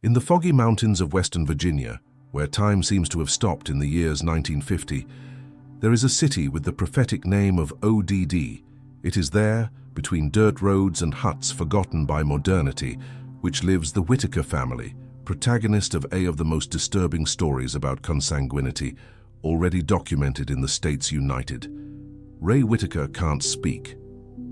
In the foggy mountains of Western Virginia, where time seems to have stopped in the years 1950, there is a city with the prophetic name of ODD. It is there, between dirt roads and huts forgotten by modernity, which lives the Whitaker family, protagonist of the most disturbing stories about consanguinity, already documented in the States United. Ray Whitaker can't speak.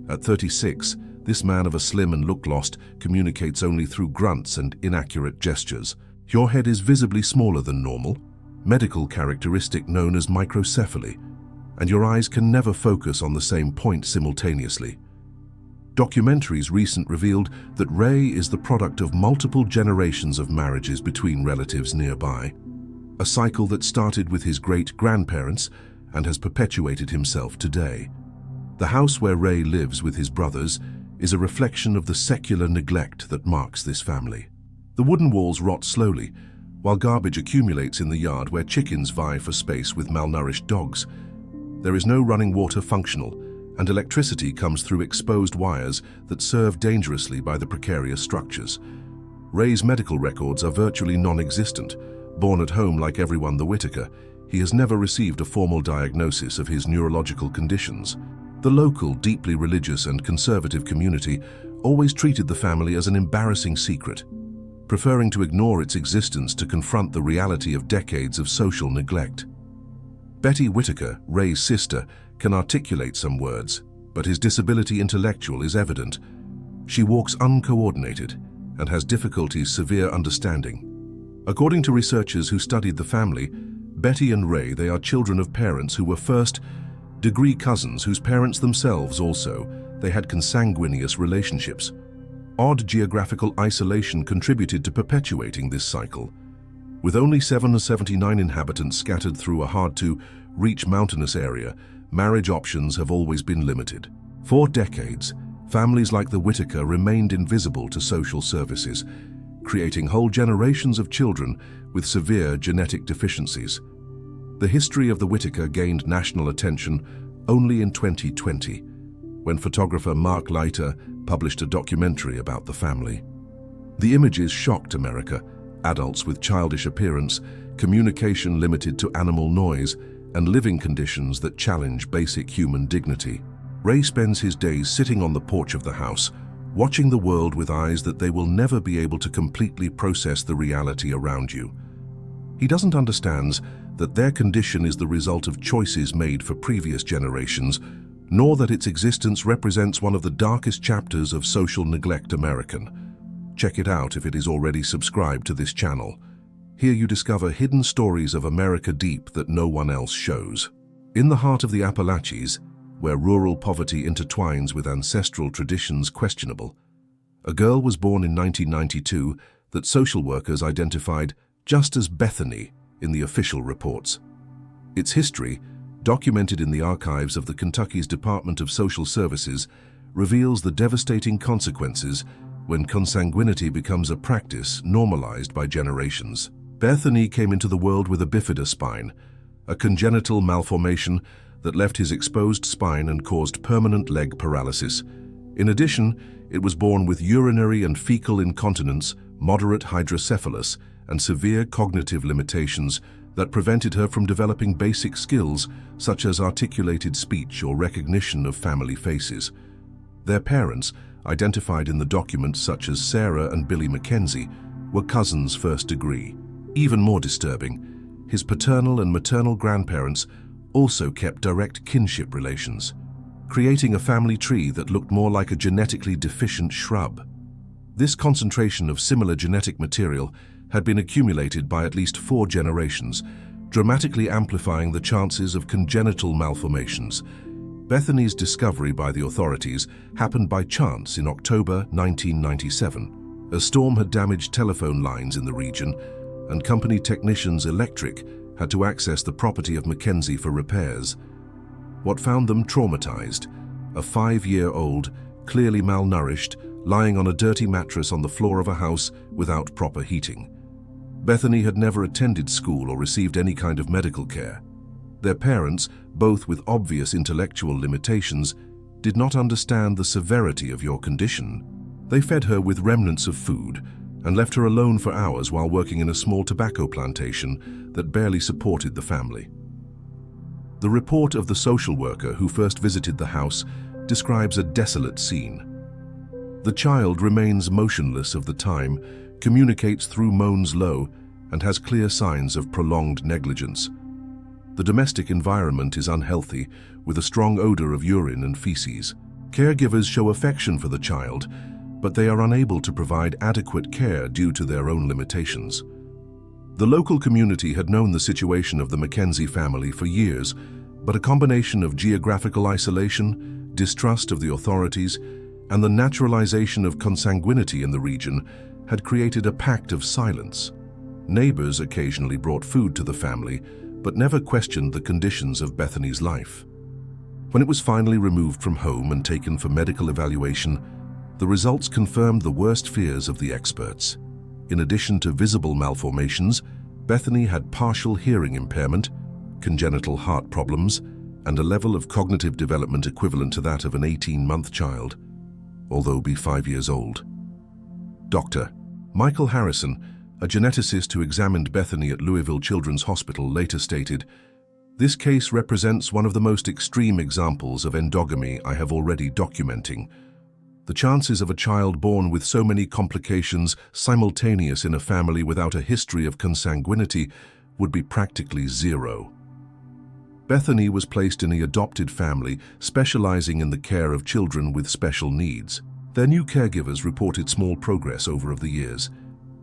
At 36, this man of a slim and look-lost communicates only through grunts and inaccurate gestures. Your head is visibly smaller than normal, medical characteristic known as microcephaly, and your eyes can never focus on the same point simultaneously. Documentaries recently revealed that Ray is the product of multiple generations of marriages between relatives nearby, a cycle that started with his great-grandparents and has perpetuated himself today. The house where Ray lives with his brothers is a reflection of the secular neglect that marks this family. The wooden walls rot slowly, while garbage accumulates in the yard where chickens vie for space with malnourished dogs. There is no running water functional, and electricity comes through exposed wires that serve dangerously by the precarious structures. Ray's medical records are virtually non-existent. Born at home like everyone the Whitaker, he has never received a formal diagnosis of his neurological conditions. The local, deeply religious and conservative community always treated the family as an embarrassing secret, preferring to ignore its existence to confront the reality of decades of social neglect. Betty Whitaker, Ray's sister, can articulate some words, but his disability intellectual is evident. She walks uncoordinated and has difficulties severe understanding. According to researchers who studied the family, Betty and Ray, they are children of parents who were first-degree cousins whose parents themselves they had consanguineous relationships. Odd geographical isolation contributed to perpetuating this cycle. With only 779 inhabitants scattered through a hard-to-reach mountainous area, marriage options have always been limited. For decades, families like the Whitaker remained invisible to social services, creating whole generations of children with severe genetic deficiencies. The history of the Whitaker gained national attention only in 2020, when photographer Mark Leiter published a documentary about the family. The images shocked America: adults with childish appearance, communication limited to animal noise, and living conditions that challenge basic human dignity. Ray spends his days sitting on the porch of the house, watching the world with eyes that they will never be able to completely process the reality around you. He doesn't understand that their condition is the result of choices made for previous generations, nor that its existence represents one of the darkest chapters of social neglect American. Check it out if it is already subscribed to this channel. Here you discover hidden stories of America deep that no one else shows. In the heart of the Appalachians, where rural poverty intertwines with ancestral traditions questionable, a girl was born in 1992 that social workers identified just as Bethany in the official reports. Its history, documented in the archives of the Kentucky's Department of Social Services, reveals the devastating consequences when consanguinity becomes a practice normalized by generations. Bethany came into the world with a bifida spine, a congenital malformation that left his exposed spine and caused permanent leg paralysis. In addition, it was born with urinary and fecal incontinence, moderate hydrocephalus, and severe cognitive limitations that prevented her from developing basic skills such as articulated speech or recognition of family faces. Their parents, identified in the documents such as Sarah and Billy Mackenzie, were cousins first degree. Even more disturbing, his paternal and maternal grandparents also kept direct kinship relations, creating a family tree that looked more like a genetically deficient shrub. This concentration of similar genetic material had been accumulated by at least 4 generations, dramatically amplifying the chances of congenital malformations. Bethany's discovery by the authorities happened by chance in October 1997. A storm had damaged telephone lines in the region, and company technicians Electric had to access the property of Mackenzie for repairs. What found them traumatized? A 5-year-old, clearly malnourished, lying on a dirty mattress on the floor of a house without proper heating. Bethany had never attended school or received any kind of medical care. Their parents, both with obvious intellectual limitations, did not understand the severity of your condition. They fed her with remnants of food and left her alone for hours while working in a small tobacco plantation that barely supported the family. The report of the social worker who first visited the house describes a desolate scene. The child remains motionless of the time, communicates through moans low, and has clear signs of prolonged negligence. The domestic environment is unhealthy, with a strong odor of urine and feces. Caregivers show affection for the child, but they are unable to provide adequate care due to their own limitations. The local community had known the situation of the Mackenzie family for years, but a combination of geographical isolation, distrust of the authorities, and the naturalization of consanguinity in the region had created a pact of silence. Neighbors occasionally brought food to the family, but never questioned the conditions of Bethany's life. When it was finally removed from home and taken for medical evaluation, the results confirmed the worst fears of the experts. In addition to visible malformations, Bethany had partial hearing impairment, congenital heart problems, and a level of cognitive development equivalent to that of an 18-month child, although be 5 years old. Dr. Michael Harrison, a geneticist who examined Bethany at Louisville Children's Hospital, later stated, "This case represents one of the most extreme examples of endogamy I have already documenting. The chances of a child born with so many complications simultaneous in a family without a history of consanguinity would be practically zero." Bethany was placed in a adopted family specializing in the care of children with special needs. Their new caregivers reported small progress over the years.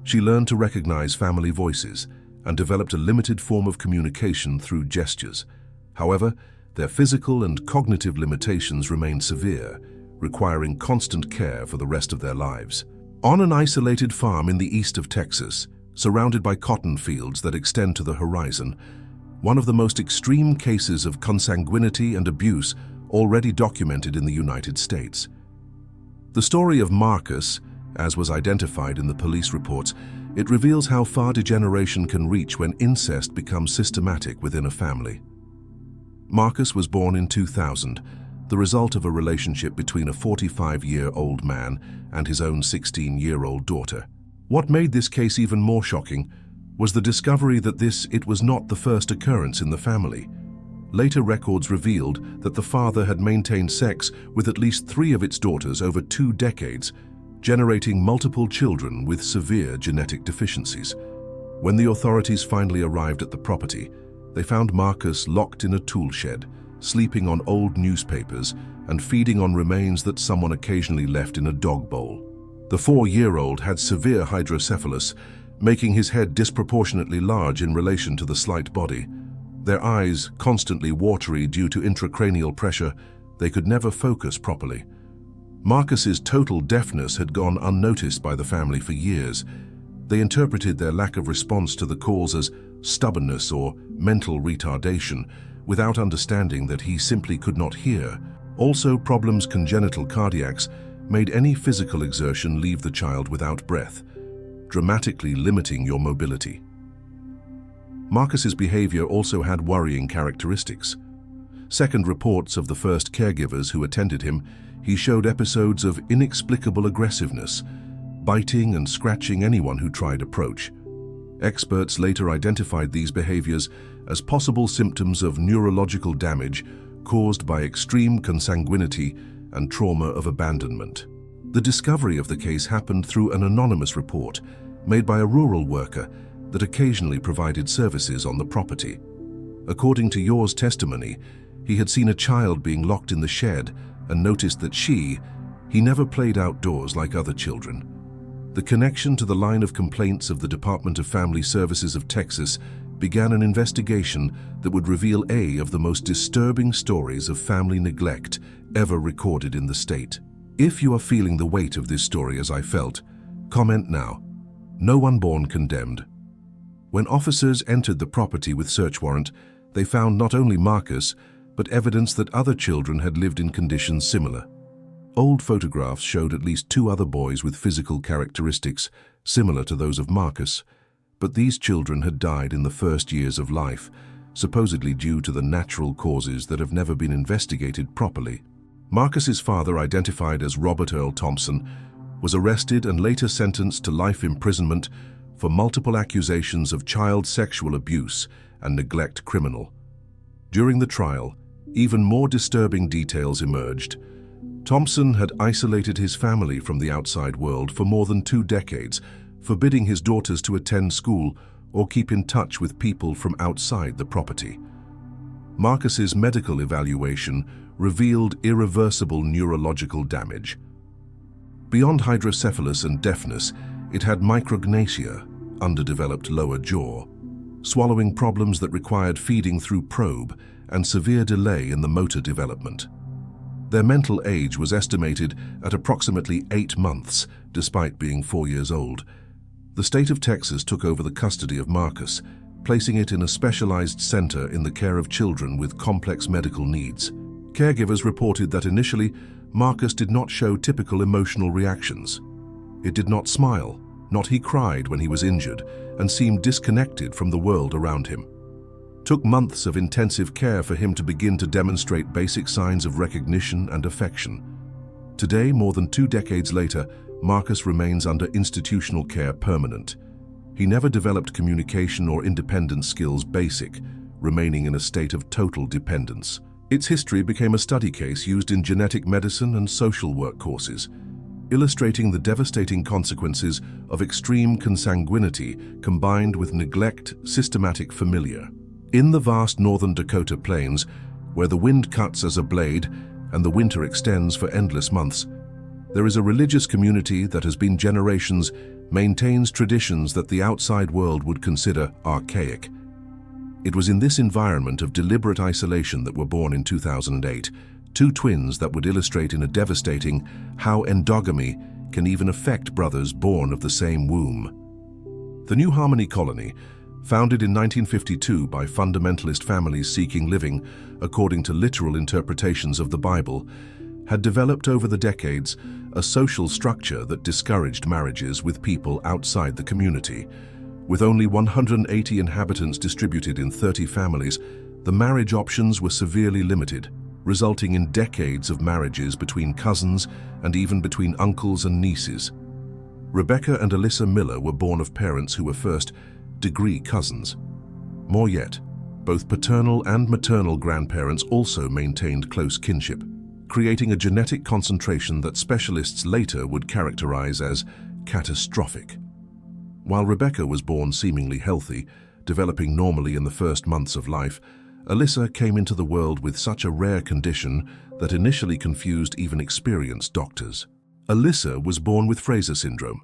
She learned to recognize family voices and developed a limited form of communication through gestures. However, their physical and cognitive limitations remained severe, requiring constant care for the rest of their lives. On an isolated farm in the east of Texas, surrounded by cotton fields that extend to the horizon, one of the most extreme cases of consanguinity and abuse already documented in the United States. The story of Marcus, as was identified in the police reports, it reveals how far degeneration can reach when incest becomes systematic within a family. Marcus was born in 2000, the result of a relationship between a 45-year-old man and his own 16-year-old daughter. What made this case even more shocking was the discovery that it was not the first occurrence in the family. Later records revealed that the father had maintained sex with at least 3 of its daughters over 2 decades, generating multiple children with severe genetic deficiencies. When the authorities finally arrived at the property, they found Marcus locked in a tool shed, sleeping on old newspapers and feeding on remains that someone occasionally left in a dog bowl. The 4-year-old had severe hydrocephalus, making his head disproportionately large in relation to the slight body. Their eyes constantly watery due to intracranial pressure, they could never focus properly. Marcus's total deafness had gone unnoticed by the family for years. They interpreted their lack of response to the calls as stubbornness or mental retardation, without understanding that he simply could not hear. Also, problems congenital cardiacs made any physical exertion leave the child without breath, dramatically limiting your mobility. Marcus's behavior also had worrying characteristics. Second reports of the first caregivers who attended him, he showed episodes of inexplicable aggressiveness, biting and scratching anyone who tried approach. Experts later identified these behaviors as possible symptoms of neurological damage caused by extreme consanguinity and trauma of abandonment. The discovery of the case happened through an anonymous report made by a rural worker that occasionally provided services on the property. According to Yor's testimony, he had seen a child being locked in the shed and noticed that he never played outdoors like other children. The connection to the line of complaints of the Department of Family Services of Texas began an investigation that would reveal of the most disturbing stories of family neglect ever recorded in the state. If you are feeling the weight of this story as I felt, comment now. No one born condemned. When officers entered the property with search warrant, they found not only Marcus, but evidence that other children had lived in conditions similar. Old photographs showed at least 2 other boys with physical characteristics similar to those of Marcus, but these children had died in the first years of life, supposedly due to the natural causes that have never been investigated properly. Marcus's father, identified as Robert Earl Thompson, was arrested and later sentenced to life imprisonment for multiple accusations of child sexual abuse and neglect criminal. During the trial, even more disturbing details emerged. Thompson had isolated his family from the outside world for more than 2 decades, forbidding his daughters to attend school or keep in touch with people from outside the property. Marcus's medical evaluation revealed irreversible neurological damage. Beyond hydrocephalus and deafness, it had micrognathia, underdeveloped lower jaw, swallowing problems that required feeding through probe, and severe delay in the motor development. Their mental age was estimated at approximately 8 months, despite being 4 years old. The state of Texas took over the custody of Marcus, placing it in a specialized center in the care of children with complex medical needs. Caregivers reported that initially, Marcus did not show typical emotional reactions. It did not smile, not he cried when he was injured, and seemed disconnected from the world around him. Took months of intensive care for him to begin to demonstrate basic signs of recognition and affection. Today, more than 2 decades later, Marcus remains under institutional care permanent. He never developed communication or independent skills basic, remaining in a state of total dependence. Its history became a study case used in genetic medicine and social work courses, illustrating the devastating consequences of extreme consanguinity combined with neglect, systematic familiar. In the vast northern Dakota plains, where the wind cuts as a blade and the winter extends for endless months, there is a religious community that has been generations, maintains traditions that the outside world would consider archaic. It was in this environment of deliberate isolation that were born in 2008 2 twins that would illustrate in a devastating how endogamy can even affect brothers born of the same womb. The New Harmony Colony, founded in 1952 by fundamentalist families seeking living according to literal interpretations of the Bible, had developed over the decades a social structure that discouraged marriages with people outside the community. With only 180 inhabitants distributed in 30 families, the marriage options were severely limited, resulting in decades of marriages between cousins and even between uncles and nieces. Rebecca and Alyssa Miller were born of parents who were first-degree cousins. More yet, both paternal and maternal grandparents also maintained close kinship, creating a genetic concentration that specialists later would characterize as catastrophic. While Rebecca was born seemingly healthy, developing normally in the first months of life, Alyssa came into the world with such a rare condition that initially confused even experienced doctors. Alyssa was born with Fraser syndrome,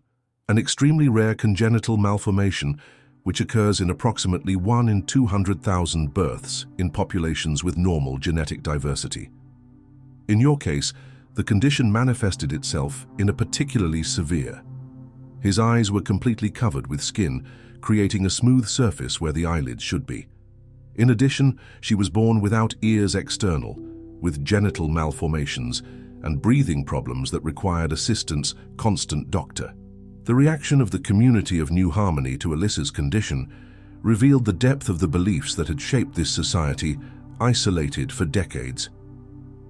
an extremely rare congenital malformation which occurs in approximately 1 in 200,000 births in populations with normal genetic diversity. In your case, the condition manifested itself in a particularly severe. His eyes were completely covered with skin, creating a smooth surface where the eyelids should be. In addition, she was born without ears external, with genital malformations and breathing problems that required assistance, constant doctor. The reaction of the community of New Harmony to Alyssa's condition revealed the depth of the beliefs that had shaped this society, isolated for decades.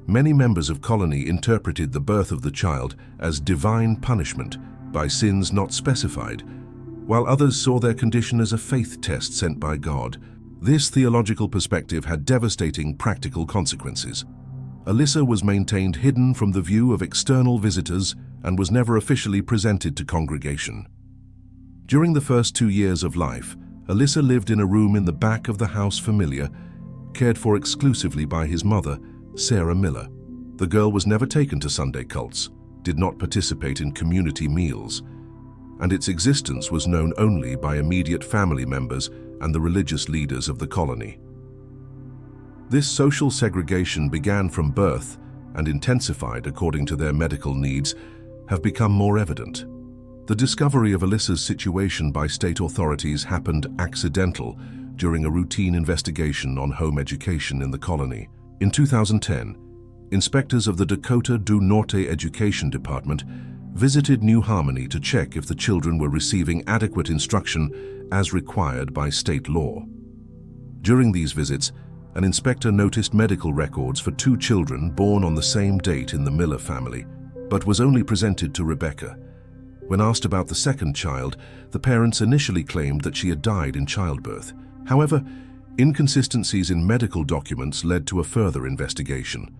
Many members of Colony interpreted the birth of the child as divine punishment by sins not specified, while others saw their condition as a faith test sent by God. This theological perspective had devastating practical consequences. Alyssa was maintained hidden from the view of external visitors and was never officially presented to congregation. During the first 2 years of life, Alyssa lived in a room in the back of the house familiar, cared for exclusively by his mother, Sarah Miller. The girl was never taken to Sunday cults, did not participate in community meals, and its existence was known only by immediate family members and the religious leaders of the colony. This social segregation began from birth and intensified according to their medical needs have become more evident. The discovery of Alyssa's situation by state authorities happened accidental during a routine investigation on home education in the colony. In 2010, inspectors of the Dakota do Norte Education Department visited New Harmony to check if the children were receiving adequate instruction as required by state law. During these visits, an inspector noticed medical records for 2 children born on the same date in the Miller family, but was only presented to Rebecca, When asked about the second child, the parents initially claimed that she had died in childbirth. However, inconsistencies in medical documents led to a further investigation.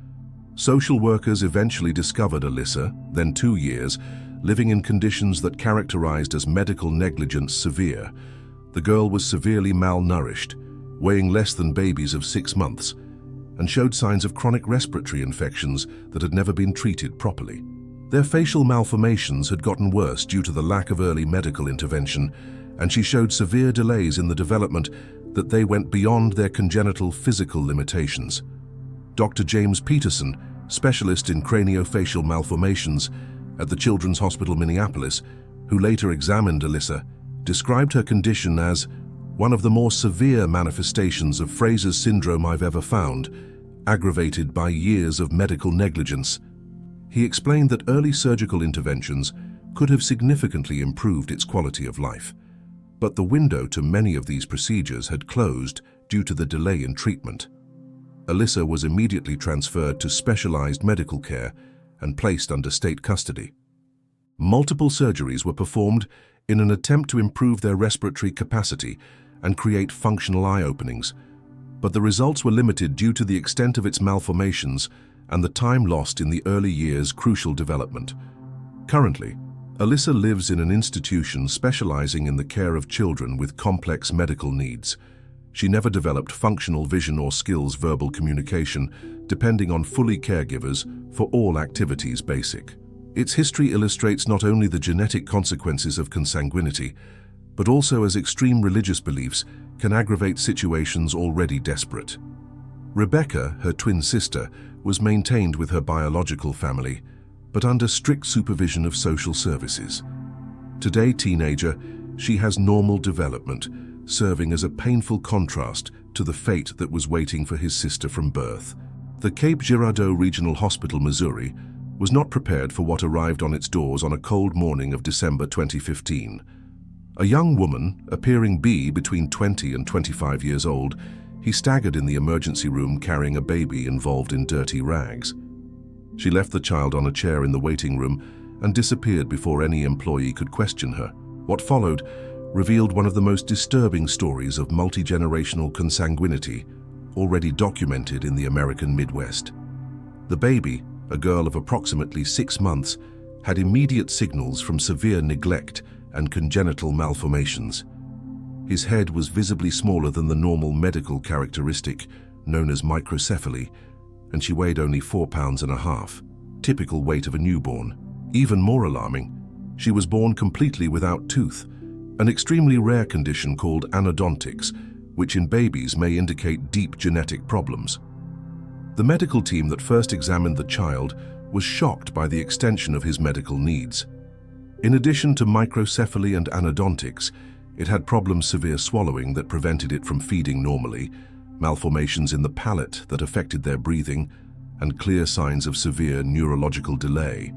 Social workers eventually discovered Alyssa, then 2 years, living in conditions that characterized as medical negligence severe. The girl was severely malnourished, weighing less than babies of 6 months, and showed signs of chronic respiratory infections that had never been treated properly. Their facial malformations had gotten worse due to the lack of early medical intervention, and she showed severe delays in the development that they went beyond their congenital physical limitations. Dr. James Peterson, specialist in craniofacial malformations at the Children's Hospital Minneapolis, who later examined Alyssa, described her condition as one of the more severe manifestations of Fraser's syndrome I've ever found, aggravated by years of medical negligence. He explained that early surgical interventions could have significantly improved its quality of life, but the window to many of these procedures had closed due to the delay in treatment. Alyssa was immediately transferred to specialized medical care and placed under state custody. Multiple surgeries were performed in an attempt to improve their respiratory capacity and create functional eye openings, but the results were limited due to the extent of its malformations and the time lost in the early years' crucial development. Currently, Alyssa lives in an institution specializing in the care of children with complex medical needs. She never developed functional vision or skills verbal communication, depending on fully caregivers for all activities basic. Its history illustrates not only the genetic consequences of consanguinity, but also as extreme religious beliefs can aggravate situations already desperate. Rebecca, her twin sister, was maintained with her biological family, but under strict supervision of social services. Today, teenager, she has normal development, serving as a painful contrast to the fate that was waiting for his sister from birth. The Cape Girardeau Regional Hospital, Missouri, was not prepared for what arrived on its doors on a cold morning of December 2015. A young woman, appearing between 20 and 25 years old, he staggered in the emergency room carrying a baby involved in dirty rags. She left the child on a chair in the waiting room and disappeared before any employee could question her. What followed revealed one of the most disturbing stories of multi-generational consanguinity already documented in the American Midwest. The baby, a girl of approximately 6 months, had immediate signals from severe neglect and congenital malformations. His head was visibly smaller than the normal medical characteristic known as microcephaly, and she weighed only 4.5 pounds, typical weight of a newborn. Even more alarming, she was born completely without tooth, an extremely rare condition called anodontics, which in babies may indicate deep genetic problems. The medical team that first examined the child was shocked by the extension of his medical needs. In addition to microcephaly and anodontics, it had problems severe swallowing that prevented it from feeding normally, malformations in the palate that affected their breathing, and clear signs of severe neurological delay.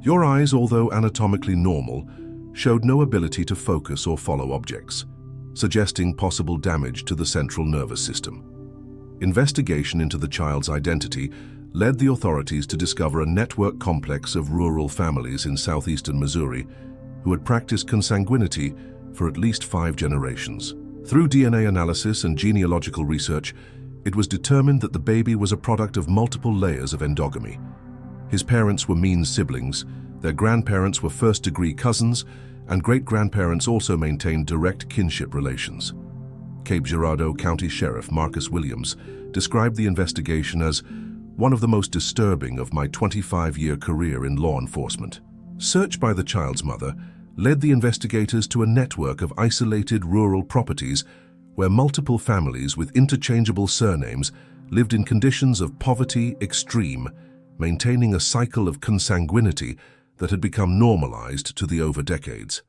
Your eyes, although anatomically normal, showed no ability to focus or follow objects, suggesting possible damage to the central nervous system. Investigation into the child's identity led the authorities to discover a network complex of rural families in southeastern Missouri who had practiced consanguinity for at least 5 generations. Through DNA analysis and genealogical research, it was determined that the baby was a product of multiple layers of endogamy. His parents were mean siblings, their grandparents were first-degree cousins, and great-grandparents also maintained direct kinship relations. Cape Girardeau County Sheriff Marcus Williams described the investigation as one of the most disturbing of my 25-year career in law enforcement. Search by the child's mother led the investigators to a network of isolated rural properties where multiple families with interchangeable surnames lived in conditions of poverty extreme, maintaining a cycle of consanguinity that had become normalized to the over decades.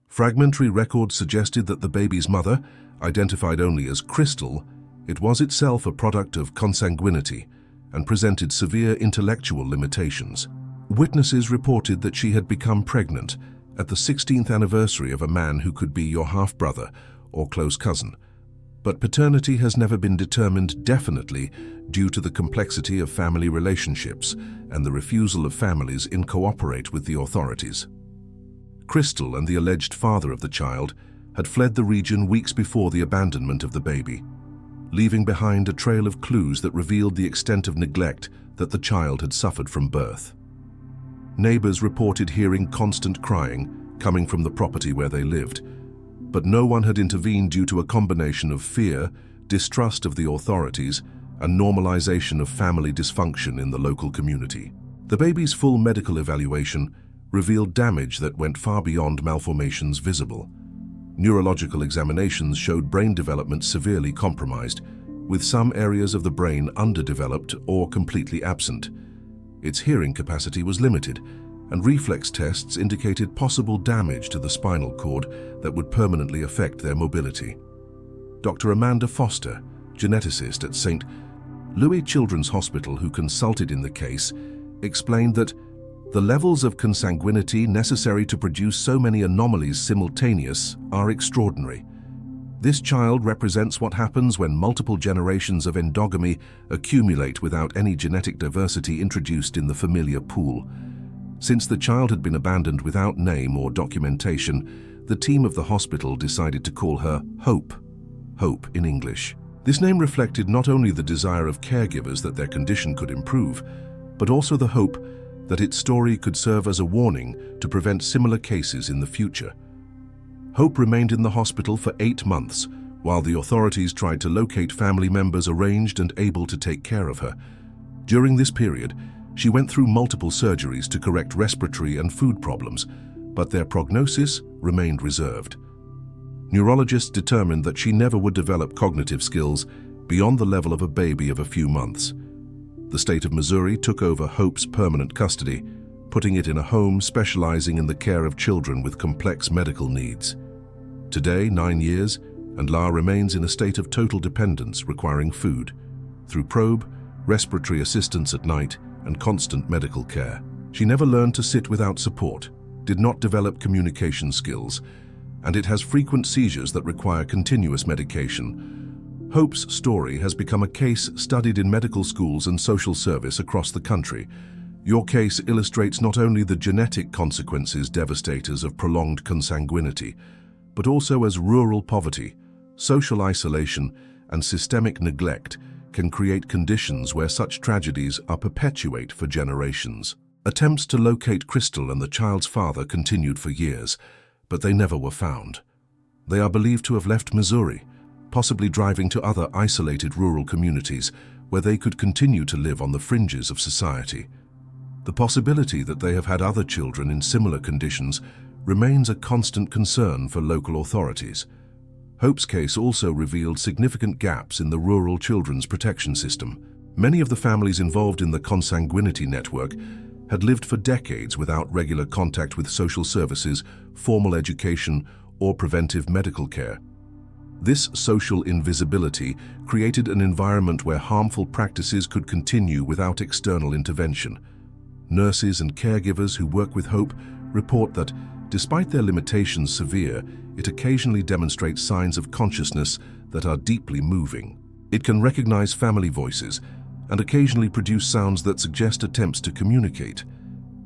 Fragmentary records suggested that the baby's mother, identified only as Crystal, it was itself a product of consanguinity and presented severe intellectual limitations. Witnesses reported that she had become pregnant at the 16th anniversary of a man who could be your half-brother or close cousin, but paternity has never been determined definitely due to the complexity of family relationships and the refusal of families to cooperate with the authorities. Crystal and the alleged father of the child had fled the region weeks before the abandonment of the baby, leaving behind a trail of clues that revealed the extent of neglect that the child had suffered from birth. Neighbors reported hearing constant crying coming from the property where they lived, but no one had intervened due to a combination of fear, distrust of the authorities, and normalization of family dysfunction in the local community. The baby's full medical evaluation revealed damage that went far beyond malformations visible. Neurological examinations showed brain development severely compromised, with some areas of the brain underdeveloped or completely absent. Its hearing capacity was limited, and reflex tests indicated possible damage to the spinal cord that would permanently affect their mobility. Dr. Amanda Foster, geneticist at St. Louis Children's Hospital who consulted in the case, explained that the levels of consanguinity necessary to produce so many anomalies simultaneous are extraordinary. This child represents what happens when multiple generations of endogamy accumulate without any genetic diversity introduced in the familiar pool. Since the child had been abandoned without name or documentation, the team of the hospital decided to call her Hope. Hope in English. This name reflected not only the desire of caregivers that their condition could improve, but also the hope that its story could serve as a warning to prevent similar cases in the future. Hope remained in the hospital for 8 months, while the authorities tried to locate family members arranged and able to take care of her. During this period, she went through multiple surgeries to correct respiratory and food problems, but their prognosis remained reserved. Neurologists determined that she never would develop cognitive skills beyond the level of a baby of a few months. The state of Missouri took over Hope's permanent custody, putting it in a home specializing in the care of children with complex medical needs. Today, 9 years, and La remains in a state of total dependence, requiring food, through probe, respiratory assistance at night, and constant medical care. She never learned to sit without support, did not develop communication skills, and it has frequent seizures that require continuous medication. Hope's story has become a case studied in medical schools and social service across the country. Your case illustrates not only the genetic consequences devastators of prolonged consanguinity, but also as rural poverty, social isolation, and systemic neglect can create conditions where such tragedies are perpetuate for generations. Attempts to locate Crystal and the child's father continued for years, but they never were found. They are believed to have left Missouri, possibly driving to other isolated rural communities where they could continue to live on the fringes of society. The possibility that they have had other children in similar conditions remains a constant concern for local authorities. Hope's case also revealed significant gaps in the rural children's protection system. Many of the families involved in the consanguinity network had lived for decades without regular contact with social services, formal education, or preventive medical care. This social invisibility created an environment where harmful practices could continue without external intervention. Nurses and caregivers who work with Hope report that, despite their limitations severe, it occasionally demonstrates signs of consciousness that are deeply moving. It can recognize family voices and occasionally produce sounds that suggest attempts to communicate.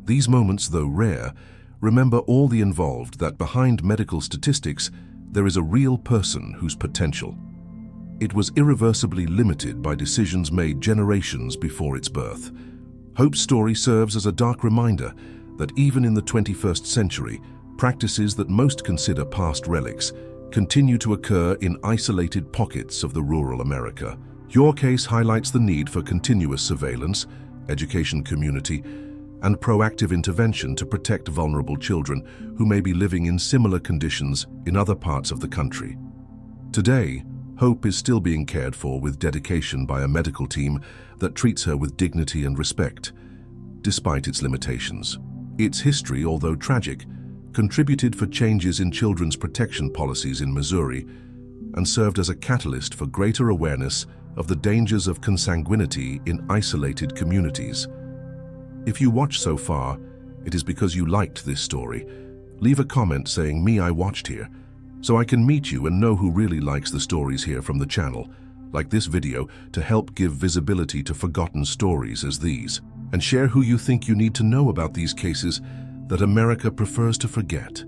These moments, though rare, remember all the involved that behind medical statistics, there is a real person whose potential. It was irreversibly limited by decisions made generations before its birth. Hope's story serves as a dark reminder that even in the 21st century, practices that most consider past relics continue to occur in isolated pockets of the rural America. Your case highlights the need for continuous surveillance, education community, and proactive intervention to protect vulnerable children who may be living in similar conditions in other parts of the country. Today, Hope is still being cared for with dedication by a medical team that treats her with dignity and respect, despite its limitations. Its history, although tragic, contributed for changes in children's protection policies in Missouri and served as a catalyst for greater awareness of the dangers of consanguinity in isolated communities. If you watched so far, it is because you liked this story. Leave a comment saying, "Me, I watched here," so I can meet you and know who really likes the stories here from the channel. Like this video to help give visibility to forgotten stories as these. And share who you think you need to know about these cases that America prefers to forget.